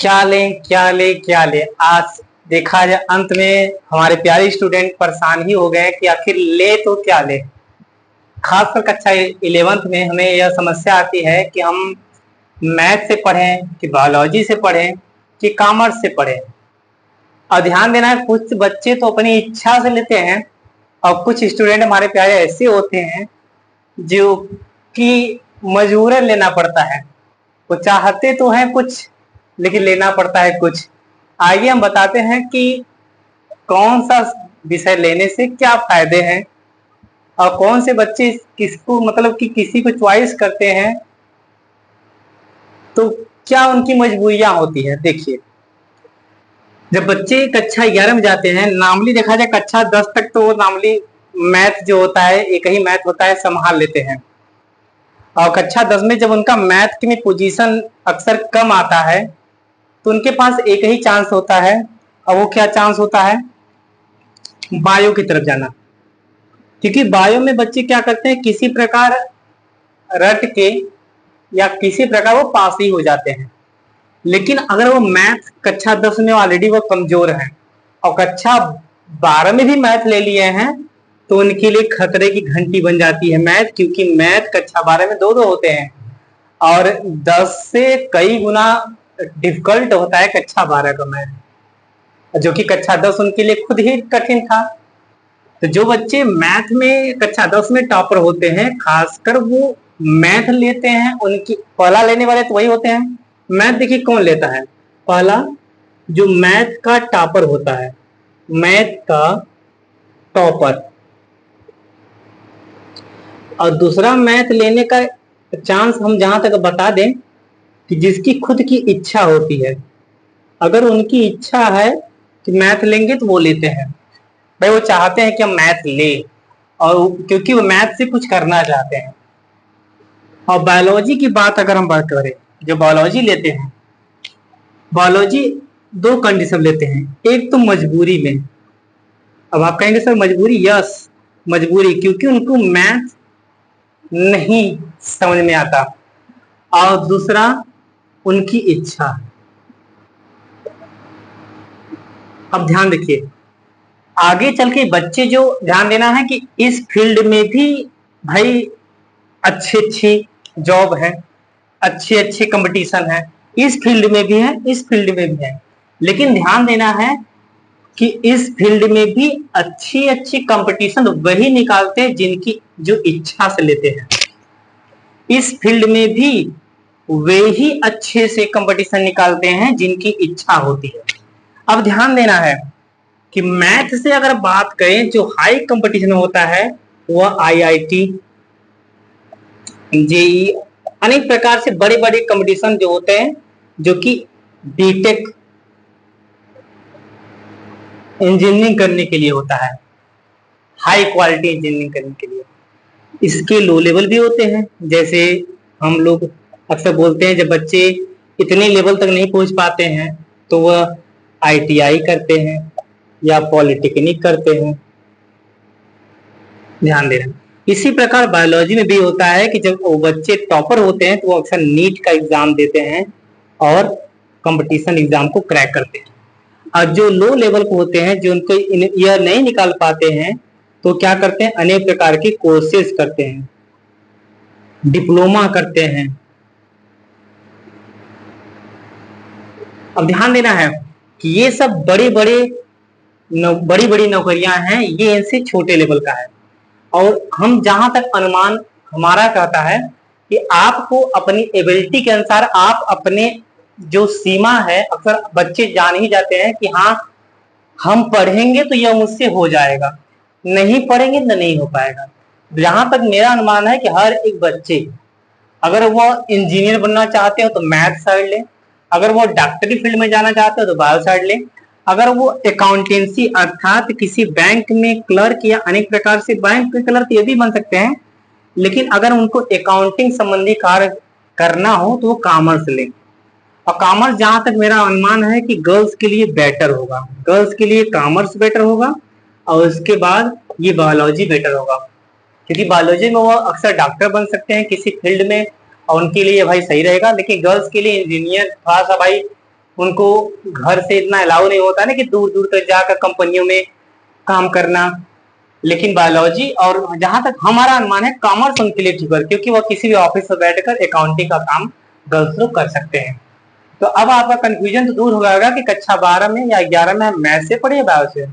क्या लें क्या लें क्या लें। आज देखा जाए अंत में हमारे प्यारे स्टूडेंट परेशान ही हो गए कि आखिर ले तो क्या ले। खासकर कक्षा 11th में हमें यह समस्या आती है कि हम मैथ से पढ़ें कि बायोलॉजी से पढ़ें कि कॉमर्स से पढ़ें। और ध्यान देना है, कुछ बच्चे तो अपनी इच्छा से लेते हैं और कुछ स्टूडेंट हमारे प्यारे ऐसे होते हैं जो कि मजबूरन लेना पड़ता है। वो चाहते तो हैं कुछ लेकिन लेना पड़ता है कुछ। आइए हम बताते हैं कि कौन सा विषय लेने से क्या फायदे हैं और कौन से बच्चे किसको मतलब कि किसी को चॉइस करते हैं तो क्या उनकी मजबूरियां होती है। देखिए, जब बच्चे कक्षा 11 में जाते हैं, नॉर्मली देखा जाए कक्षा 10 तक तो नॉर्मली मैथ जो होता है एक ही मैथ होता है, संभाल लेते हैं। और कक्षा 10 में जब उनका मैथ में पोजीशन अक्सर कम आता है तो उनके पास एक ही चांस होता है, और वो क्या चांस होता है, बायो की तरफ जाना। क्योंकि बायो में बच्चे क्या करते हैं, किसी प्रकार रट के या किसी प्रकार वो पास ही हो जाते हैं। लेकिन अगर वो मैथ कक्षा 10 में ऑलरेडी वो कमजोर है और कक्षा 12 में भी मैथ ले लिए हैं तो उनके लिए खतरे की घंटी बन जाती है मैथ। क्योंकि मैथ कक्षा 12 में दो होते हैं और 10 से कई गुना डिफिकल्ट होता है कक्षा 12 का मैथ, जो कि कक्षा 10 उनके लिए खुद ही कठिन था। तो जो बच्चे मैथ में कक्षा 10 में टॉपर होते हैं, खासकर वो मैथ लेते हैं, उनकी पहला लेने वाले तो वही होते हैं। मैथ देखिए कौन लेता है, पहला जो मैथ का टॉपर होता है, मैथ का टॉपर। और दूसरा मैथ लेने का चांस हम जहां तक बता दें कि जिसकी खुद की इच्छा होती है। अगर उनकी इच्छा है कि मैथ लेंगे तो वो लेते हैं, भाई वो चाहते हैं कि हम मैथ ले, और क्योंकि वो मैथ से कुछ करना चाहते हैं। और बायोलॉजी की बात अगर हम बात करें, जो बायोलॉजी लेते हैं, बायोलॉजी दो कंडीशन लेते हैं। एक तो मजबूरी में, अब आप कहेंगे सर मजबूरी, यस मजबूरी, क्योंकि उनको मैथ नहीं समझ में आता। और दूसरा उनकी इच्छा। अब ध्यान देखिए, आगे चल के बच्चे जो ध्यान देना है कि इस फील्ड में भी भाई अच्छी अच्छी जॉब है, अच्छे अच्छे कंपटीशन है, इस फील्ड में भी है, इस फील्ड में भी है। लेकिन ध्यान देना है कि इस फील्ड में भी अच्छी अच्छी कंपटीशन वही निकालते हैं जिनकी जो इच्छा से लेते हैं। इस फील्ड में भी वे ही अच्छे से कंपटीशन निकालते हैं जिनकी इच्छा होती है। अब ध्यान देना है कि मैथ से अगर बात करें, जो हाई कंपटीशन होता है वह आईआईटी, जेई, अनेक प्रकार से बड़े बड़े कंपटीशन जो होते हैं, जो कि बीटेक इंजीनियरिंग करने के लिए होता है, हाई क्वालिटी इंजीनियरिंग करने के लिए। इसके लो लेवल भी होते हैं, जैसे हम लोग अक्सर बोलते हैं जब बच्चे इतने लेवल तक नहीं पहुंच पाते हैं तो वह आईटीआई करते हैं या पॉलिटेक्निक करते हैं। ध्यान देना। इसी प्रकार बायोलॉजी में भी होता है कि जब वो बच्चे टॉपर होते हैं तो वो अक्सर नीट का एग्जाम देते हैं और कंपटीशन एग्जाम को क्रैक करते हैं। और जो लो लेवल को होते हैं, जो उनको यह नहीं निकाल पाते हैं, तो क्या करते हैं, अनेक प्रकार के कोर्सेज करते हैं, डिप्लोमा करते हैं। अब ध्यान देना है कि ये सब बड़ी बड़ी नौकरियां हैं, ये इनसे छोटे लेवल का है। और हम जहां तक अनुमान हमारा कहता है कि आपको अपनी एबिलिटी के अनुसार आप अपने जो सीमा है, अक्सर बच्चे जान ही जाते हैं कि हाँ हम पढ़ेंगे तो यह मुझसे हो जाएगा, नहीं पढ़ेंगे तो नहीं हो पाएगा। जहां तक मेरा अनुमान है कि हर एक बच्चे अगर वो इंजीनियर बनना चाहते हो तो मैथ साइड ले, अगर वो डॉक्टरी फील्ड में जाना चाहते हो तो बायो साइड ले, अगर वो अकाउंटेंसी अर्थात किसी बैंक में क्लर्क या अनेक प्रकार से बैंक के क्लर्क ये भी बन सकते हैं, लेकिन अगर उनको अकाउंटिंग संबंधी कार्य करना हो तो वो कॉमर्स ले। और कॉमर्स जहां तक मेरा अनुमान है कि गर्ल्स के लिए बेटर होगा, गर्ल्स के लिए कॉमर्स बेटर होगा और उसके बाद ये बायोलॉजी बेटर होगा। क्योंकि बायोलॉजी में वो अक्सर डॉक्टर बन सकते हैं किसी फील्ड में और उनके लिए भाई सही रहेगा। लेकिन गर्ल्स के लिए इंजीनियर थोड़ा सा भाई उनको घर से इतना अलाउ नहीं होता ना कि दूर दूर तक जाकर कंपनियों में काम करना। लेकिन बायोलॉजी, और जहां तक हमारा अनुमान है, कॉमर्स उनके लिए ठीक है, क्योंकि वो किसी भी ऑफिस में बैठकर अकाउंटिंग का काम गर्ल्स लोग कर सकते हैं। तो अब आपका कंफ्यूजन तो दूर हो जाएगा कि कक्षा 12 में या 11 में हम मैथ से पढ़िए बायो से।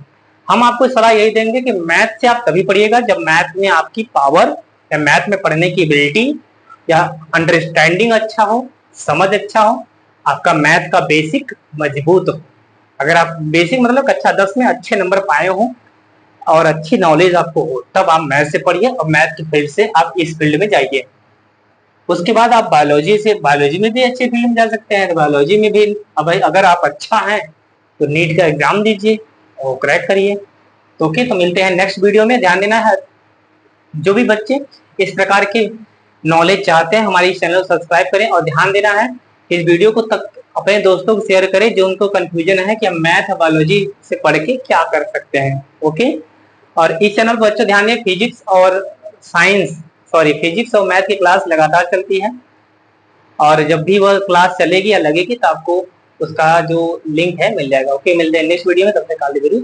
हम आपको सलाह यही देंगे कि मैथ से आप तभी पढ़िएगा जब मैथ में आपकी पावर या मैथ में पढ़ने की एबिलिटी या अंडरस्टैंडिंग अच्छा हो, समझ अच्छा हो, आपका मैथ का बेसिक मजबूत हो। अगर आप बेसिक मतलब कक्षा 10 में अच्छे नंबर पाए हो और अच्छी नॉलेज आपको हो, तब आप मैथ से पढ़िए और मैथ की फील्ड से आप इस फील्ड में जाइए। उसके बाद आप बायोलॉजी में भी अच्छे फील्ड में जा सकते हैं। तो बायोलॉजी में भी अब भाई अगर आप अच्छा हैं तो नीट का एग्जाम दीजिए और क्रैक करिए। तो ओके, तो मिलते हैं नेक्स्ट वीडियो में। ध्यान देना है, जो भी बच्चे इस प्रकार के नॉलेज चाहते हैं हमारी चैनल को सब्सक्राइब करें, और ध्यान देना है इस वीडियो को तक अपने दोस्तों को शेयर करें जो उनको कंफ्यूजन है कि हम मैथ और बायोलॉजी से पढ़ के क्या कर सकते हैं। ओके, और इस चैनल पर बच्चों ध्यान दें, फिजिक्स और मैथ की क्लास लगातार चलती है, और जब भी वह क्लास चलेगी या लगेगी तो आपको उसका जो लिंक है मिल जाएगा। ओके, मिलते हैं नेक्स्ट वीडियो में, तब तक के लिए